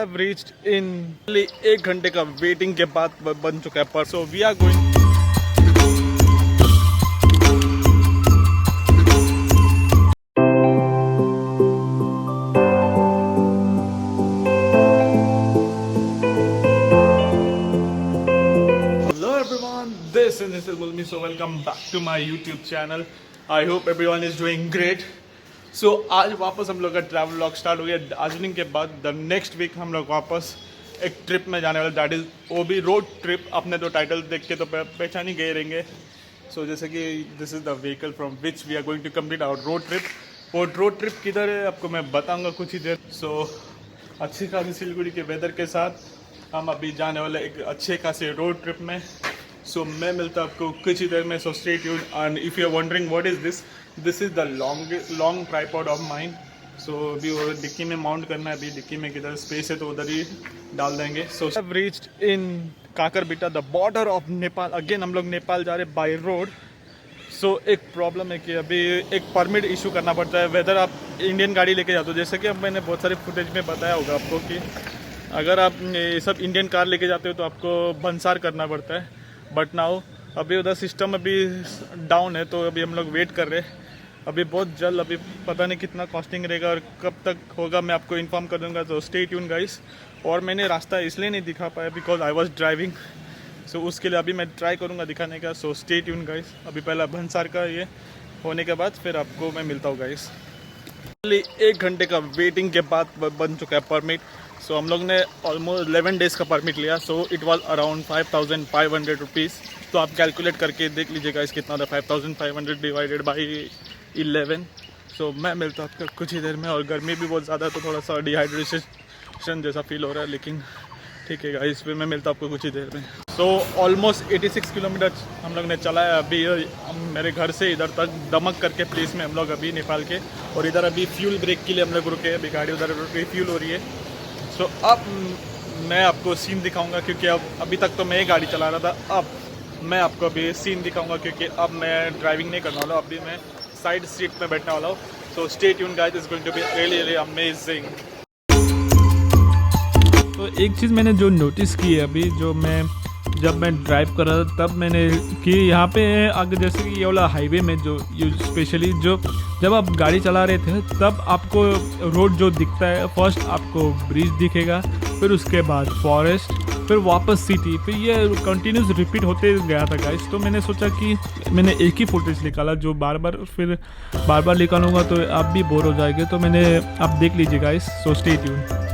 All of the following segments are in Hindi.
I've reached in एक घंटे का वेटिंग के बाद बन चुका है पर so we are going. Hello everyone, this is Mulmi. So welcome back to my YouTube channel. I hope everyone is doing great. सो आज वापस हम लोग का ट्रैवल व्लॉग स्टार्ट हो गया दार्जिलिंग के बाद। द नेक्स्ट वीक हम लोग वापस एक ट्रिप में जाने वाले, दैट इज़ वो भी रोड ट्रिप। आपने तो टाइटल देख के तो पहचान ही गए रहेंगे। सो जैसे कि this is the vehicle from which we are going to complete our road trip. वो रोड ट्रिप किधर है आपको मैं बताऊंगा कुछ ही देर। सो अच्छी खासी सिलगुड़ी के वेदर के साथ हम अभी जाने वाले एक अच्छे खासे रोड ट्रिप में। सो मैं मिलता आपको कुछ ही देर में। So stay tuned and if you are wondering what is this is the long tripod of mine. So अभी वो डिक्की में माउंट करना है। अभी डिक्की में किधर स्पेस है तो उधर ही डाल देंगे। So have reached in Kakarbhitta, the border of Nepal. Again हम लोग नेपाल जा रहे बाय रोड। सो एक प्रॉब्लम है कि अभी एक परमिट इशू करना पड़ता है वेदर आप इंडियन गाड़ी लेके जाते हो। जैसे कि अब मैंने बहुत सारे फुटेज में बताया होगा आपको कि अगर आप ये सब इंडियन कार लेके जाते हो तो आपको भंसार करना पड़ता है। बट नाउ अभी उधर सिस्टम अभी डाउन है तो अभी हम लोग वेट कर रहे हैं। अभी बहुत जल्द, अभी पता नहीं कितना कॉस्टिंग रहेगा और कब तक होगा मैं आपको इन्फॉर्म कर दूंगा। तो स्टे ट्यून गाइस। और मैंने रास्ता इसलिए नहीं दिखा पाया बिकॉज आई वॉज ड्राइविंग। सो उसके लिए अभी मैं ट्राई करूँगा दिखाने का। सो स्टे ट्यून गाइस। अभी पहला भंसार का ये होने के बाद फिर आपको मैं मिलता हूँ गाइस। एक घंटे का वेटिंग के बाद बन चुका है परमिट। सो हम लोग ने ऑलमोस्ट 11 डेज़ का परमिट लिया। So it was around 5500 rupees. तो आप कैलकुलेट करके देख लीजिएगा इस कितना था। 5500 डिवाइडेड बाई 11। सो मैं मिलता हूँ आपको कुछ ही देर में। और गर्मी भी बहुत ज़्यादा है तो थोड़ा सा डिहाइड्रेशन जैसा फील हो रहा है, लेकिन ठीक है गाइस फिर मैं मिलता हूँ आपको कुछ ही देर में। सो ऑलमोस्ट 86 किलोमीटर हम लोग ने चला है अभी मेरे घर से इधर तक, दमक करके प्लेस में हम लोग अभी नेपाल के। और इधर अभी फ्यूल ब्रेक के लिए हम लोग रुके। अभी गाड़ी उधर रिफ्यूल हो रही है। सो अब मैं आपको सीन दिखाऊंगा क्योंकि अब अभी तक तो मैं ही गाड़ी चला रहा था। अब मैं आपको अभी सीन दिखाऊंगा क्योंकि अब मैं ड्राइविंग नहीं करने वाला हूँ। अभी मैं साइड सीट में बैठने वाला हूँ। So stay tuned guys, it's going to be really amazing. तो एक चीज़ मैंने जो नोटिस की है अभी जब मैं ड्राइव कर रहा था तब मैंने कि यहाँ पे अगर जैसे कि ये वाला हाईवे में जो स्पेशली जब आप गाड़ी चला रहे थे तब आपको रोड जो दिखता है, फर्स्ट आपको ब्रिज दिखेगा, फिर उसके बाद फॉरेस्ट, फिर वापस सिटी, फिर ये कंटिन्यूस रिपीट होते गया था गाइस। तो मैंने सोचा कि मैंने एक ही फुटेज निकाला जो बार बार निकालूंगा तो आप भी बोर हो जाएंगे। तो आप देख लीजिए guys. So stay tuned.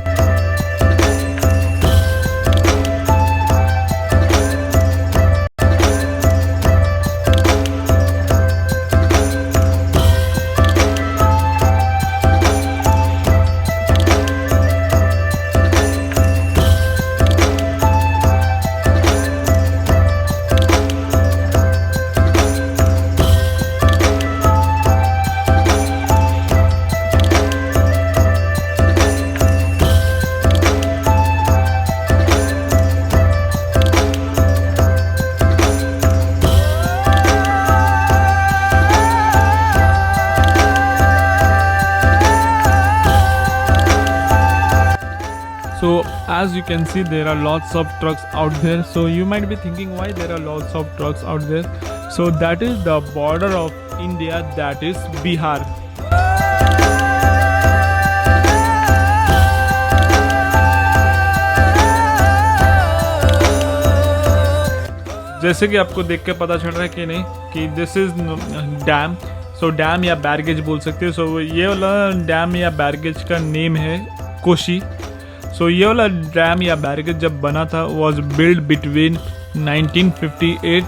So as you can see there are lots of trucks out there. So you might be thinking why there are lots of trucks out there. So that is the border of India, that is Bihar. जैसे कि आपको देख के पता चल रहा है कि नहीं कि this is damn. So damn या बैरगेज बोल सकते हो। सो ये वाला डैम या बैरगेज का नेम है कोशी। सो ये वाला डैम या बैरगेज जब बना था was build between 1958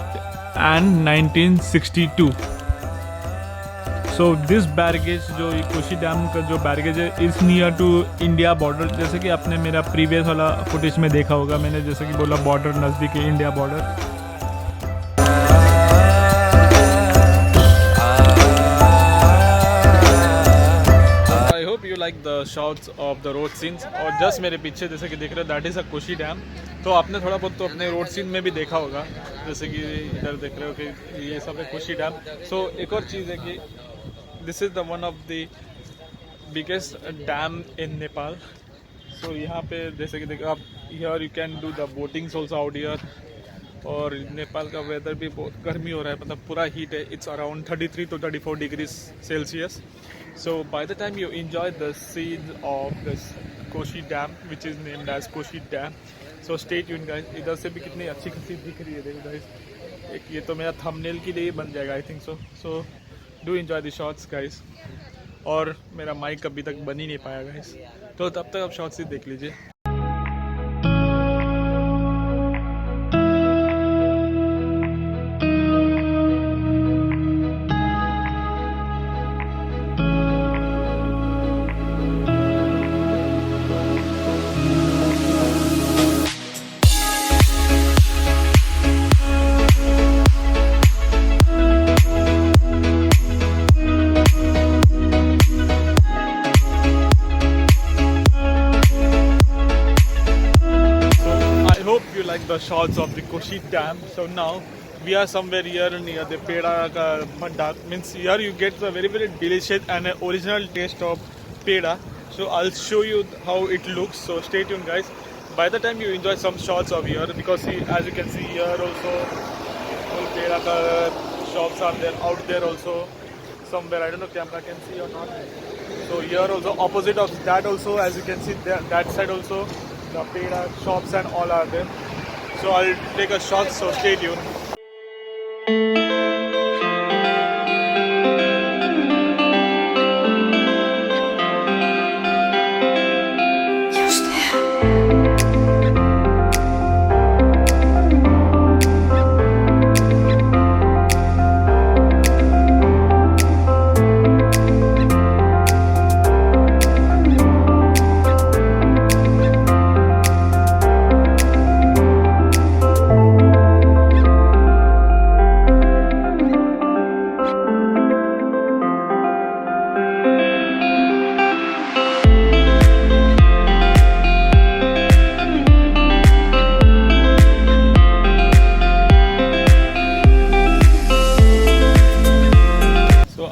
and 1962। So this barrage जो कोशी डैम का जो बैरगेज है is near to India border. जैसे कि आपने मेरा प्रीवियस वाला फुटेज में देखा होगा, मैंने जैसे कि बोला बॉर्डर नज़दीक है, India border. Like the shots of the road scenes. और जस्ट मेरे पीछे जैसे कि देख रहे हो that is a Kosi dam. तो आपने थोड़ा बहुत तो अपने रोड सीन में भी देखा होगा, जैसे कि इधर देख रहे हो कि ये सब है कोशी डैम। सो एक और चीज़ है कि this is the one of the biggest dam in Nepal. सो यहाँ पे जैसे कि देखो आप here you can do the boatings also out here. और नेपाल का वेदर भी बहुत गर्मी हो रहा है, मतलब पूरा हीट है। It's around 33 to 34 degrees Celsius. So by the time you enjoy the scenes of this Koshi Dam, which is named as Koshi Dam, so stay tuned guys. इधर से भी कितनी अच्छी खासी दिख रही है देखो guys। एक ये तो मेरा थंबनेल के लिए बन जाएगा I think so. So do enjoy the shots guys. और मेरा माइक अभी तक बन ही नहीं पाया गाइस, तो तब तक आप शॉट्स ही देख लीजिए। Like the shots of the Koshi Dam. So now we are somewhere here near the Peda Bhandar. Means here you get the very delicious and original taste of Peda. So I'll show you how it looks. So stay tuned guys. By the time you enjoy some shots of here, because see, as you can see here also all Peda shops are there, out there also somewhere. I don't know camera can see or not. So here also opposite of that also, as you can see there, that side also the Peda shops and all are there. So I'll take a shot, so stay tuned.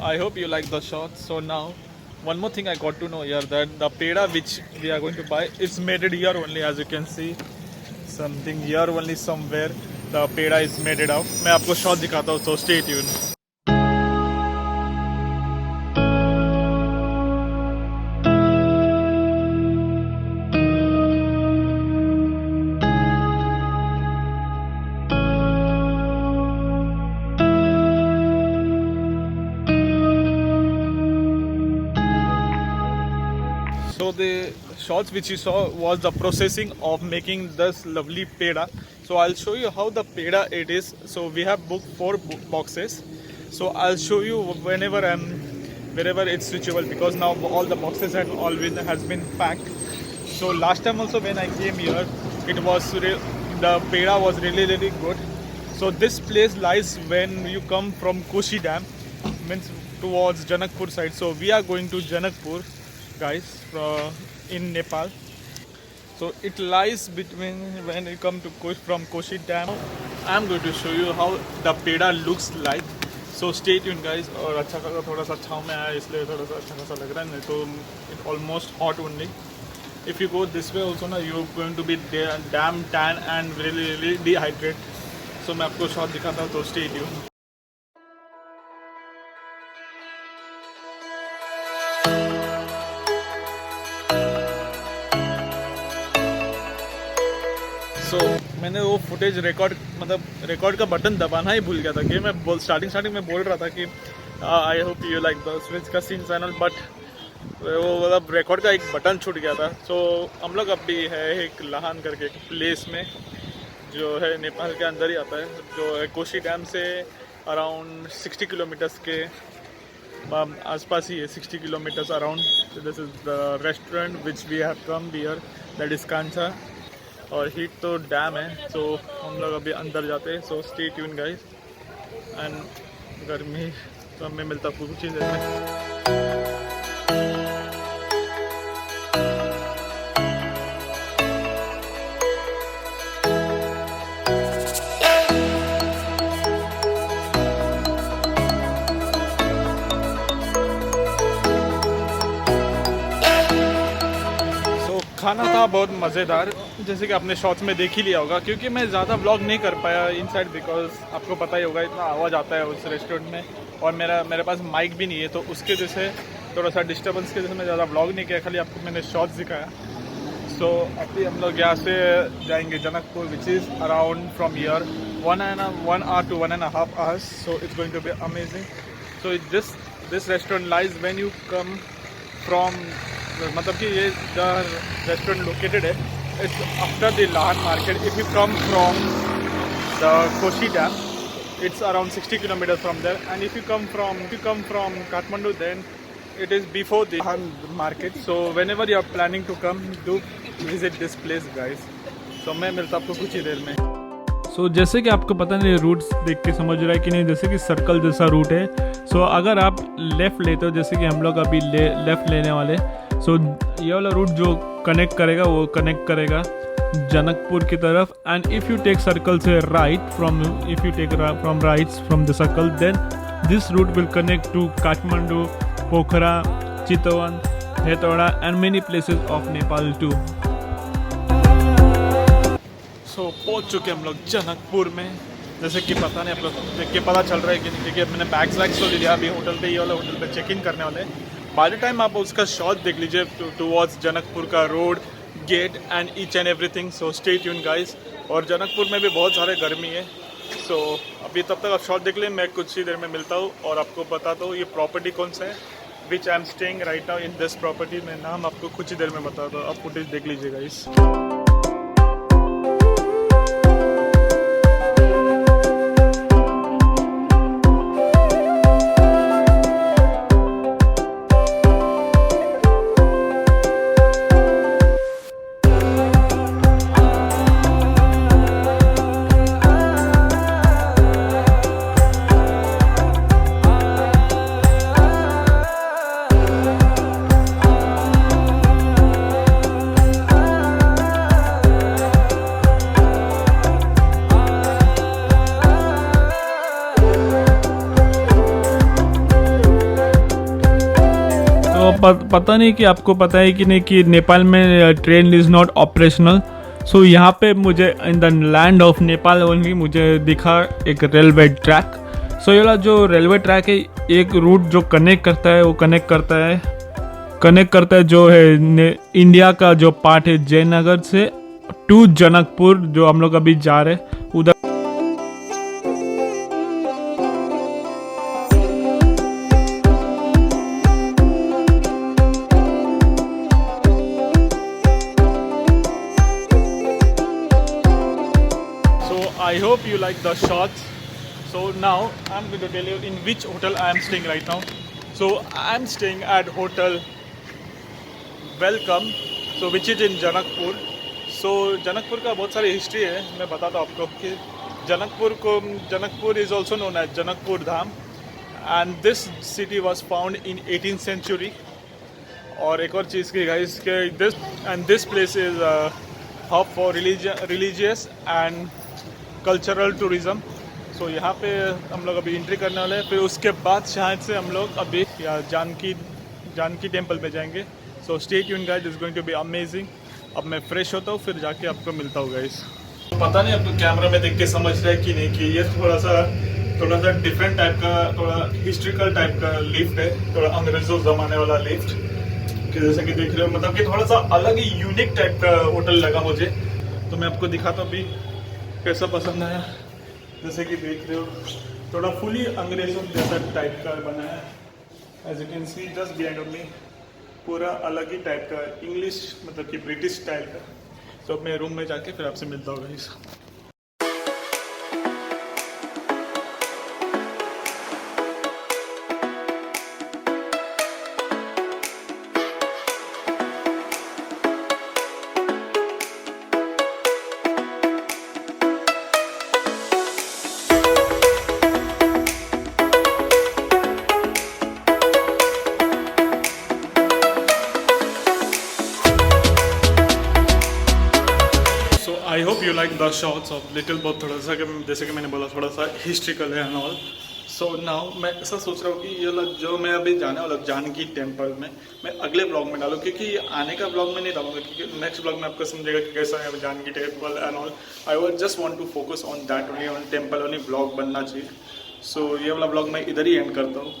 I hope you like the shots. So now, one more thing I got to know here, that the peda which we are going to buy is made it here only. As you can see, something here only somewhere the peda is made it out. मैं आपको shot दिखाता हूँ, so stay tuned. So the shots which you saw was the processing of making this lovely peda. So I'll show you how the peda it is. So we have booked 4 boxes. So I'll show you wherever it's reachable, because now all the boxes and all has been packed. So last time also when I came here, it was the peda was really good. So this place lies when you come from Koshi Dam, means towards Janakpur side. So we are going to Janakpur guys in Nepal. So it lies between, when you come to from Koshi Dam. I'm going to show you how the peda looks like. So stay tuned guys. और अच्छा खासा थोड़ा सा छाँव में आया इसलिए थोड़ा सा अच्छा खासा लग रहा है, नहीं तो it almost hot only. If you go this way also ना, you're going to be damn tan and really dehydrated. So मैं आपको शॉट दिखाता हूँ, तो stay tuned. So, मैंने वो फुटेज रिकॉर्ड का बटन दबाना ही भूल गया था कि मैं स्टार्टिंग में बोल रहा था कि I hope you like the switch का सीन चैनल, बट वो मतलब रिकॉर्ड का एक बटन छूट गया था. सो हम लोग अभी है एक लहान करके एक प्लेस में जो है नेपाल के अंदर ही आता है, जो है कोशी डैम से अराउंड 60 किलोमीटर्स के आसपास ही है, 60 kilometres around. This is the restaurant which we have come here, that is Kancha. और हीट तो डैम है, सो हम लोग अभी अंदर जाते हैं. सो स्टे ट्यून गाइस. एंड गर्मी तो हमें मिलता कुछ चीज़ है. खाना था बहुत मज़ेदार, जैसे कि आपने शॉर्ट्स में देख ही लिया होगा, क्योंकि मैं ज़्यादा व्लॉग नहीं कर पाया इनसाइड बिकॉज आपको पता ही होगा इतना आवाज़ आता है उस रेस्टोरेंट में, और मेरे पास माइक भी नहीं है, तो उसके वजह से थोड़ा सा डिस्टर्बेंस की वजह से मैं ज़्यादा व्लॉग नहीं किया, खाली आपको मैंने शॉर्ट्स दिखाया। सो अभी हम लोग यहाँ से जाएंगे Janakpur, which is around from year 1 hour to 1.5 hours, so it's going to be amazing. So this restaurant lies when you come from, मतलब कि ये जहाँ रेस्टोरेंट लोकेटेड है, it's after the Lahan market. If you come from the Koshi dam, it's around 60 kilometers from there, and if you come from Kathmandu, then it is before the Lahan market. So whenever you are planning to come, do visit this place guys. So मैं मिलता आपको कुछ ही देर में. सो जैसे कि आपको पता नहीं रूट्स देख के समझ रहा है कि नहीं, जैसे कि सर्कल जैसा रूट है. सो अगर आप लेफ़्ट लेते हो, जैसे कि हम लोग अभी लेफ़्ट लेने वाले, सो ये वाला रूट जो कनेक्ट करेगा वो कनेक्ट करेगा जनकपुर की तरफ. And if you take circle से right if you take from rights from the circle, then this route will connect to Kathmandu, Pokhara, Chitwan, Hetauda and many places of Nepal too. So पहुंच चुके हम लोग जनकपुर में. जैसे कि पता नहीं आप लोग देख के पता चल रहा है कि नहीं, क्योंकि मैंने बैग्स वैग्स तो ले लिया. अभी होटल पे, ये वाला होटल पे चेक इन करने वाले. बाय द टाइम आप उसका शॉट देख लीजिए टूवर्ड्स जनकपुर का road, gate and each and everything. So stay tune guys. और जनकपुर में भी बहुत सारे गर्मी है. सो अभी तब तक आप शॉट देख लें, मैं कुछ ही देर में मिलता हूँ और आपको बताता हूँ ये प्रॉपर्टी कौन सा है, which I am staying right now in this property. मैं नाम आपको कुछ ही देर में बताता हूँ, आप फुटेज देख लीजिए गाइस. पता नहीं कि आपको पता है कि नहीं कि नेपाल में ट्रेन इज़ नॉट ऑपरेशनल. सो यहाँ पे मुझे in the land of Nepal only मुझे दिखा एक रेलवे ट्रैक. सो ये वाला जो रेलवे ट्रैक है, एक रूट जो कनेक्ट करता है जो है इंडिया का जो पार्ट है जयनगर से टू जनकपुर, जो हम लोग अभी जा रहे हैं उधर. I hope you like the shots. So now I'm going to tell you in which hotel I am staying right now. So I am staying at Hotel Welcome, so which is in Janakpur. So Janakpur का बहुत सारी हिस्ट्री है, मैं बताता हूँ आपको कि Janakpur is also known as Janakpur Dham, and this city was found in 18th century. और एक और चीज़ की गाइस के this place is a hub for religious and cultural tourism. So यहाँ पे हम लोग अभी एंट्री करने वाले हैं. फिर उसके बाद शायद से हम लोग अभी जानकी टेम्पल पे जाएंगे. So stay tune guys, is going to be amazing. अब मैं फ्रेश होता हूँ, फिर जाके आपको मिलता हूँ गाइस. पता नहीं आपको कैमरा में देख के समझ रहा है कि नहीं कि ये थोड़ा सा डिफरेंट टाइप का, थोड़ा हिस्ट्रिकल टाइप का लिफ्ट है, थोड़ा अंग्रेज़ों ज़माने वाला लिफ्ट कि जैसे कि देख रहे हो, मतलब कि थोड़ा सा अलग ही यूनिक टाइप का होटल लगा मुझे. तो मैं आपको दिखाता हूँ अभी कैसा पसंद आया. जैसे कि देख रहे हो, थोड़ा फुली अंग्रेजों जैसा टाइप का बना है. As you can see just behind of me, पूरा अलग ही टाइप का इंग्लिश, मतलब कि ब्रिटिश स्टाइल का. तो अब मैं रूम में जाके फिर आपसे मिलता हूँ guys. I hope you like the shots of little बहुत, थोड़ा सा जैसे कि मैंने बोला थोड़ा सा हिस्ट्रिकल है एंड ऑल. सो नाउ मैं ऐसा सोच रहा हूँ कि ये वाला जो मैं अभी जाने वाला जानकी टेम्पल में मैं अगले ब्लॉग में डालूँ, क्योंकि आने का ब्लॉग में नहीं डालूंगा, क्योंकि नेक्स्ट ब्लॉग में आपको समझेगा कि कैसा है Janaki temple and all. I was just want to focus on that only, on temple only blog बनना चाहिए। सो ये वाला ब्लॉग मैं इधर ही एंड करता हूँ।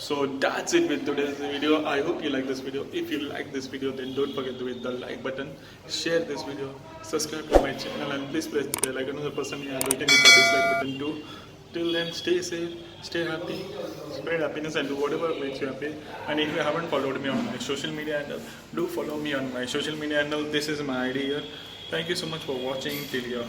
So that's it with today's video. I hope you like this video. If you like this video, then don't forget to hit the like button, share this video, subscribe to my channel, and please press the bell icon. Another person here waiting with the dislike button too. Till then, stay safe, stay happy, spread happiness, and do whatever makes you happy. And if you haven't followed me on my social media handle, do follow me on my social media handle. This is my ID here. Thank you so much for watching till here.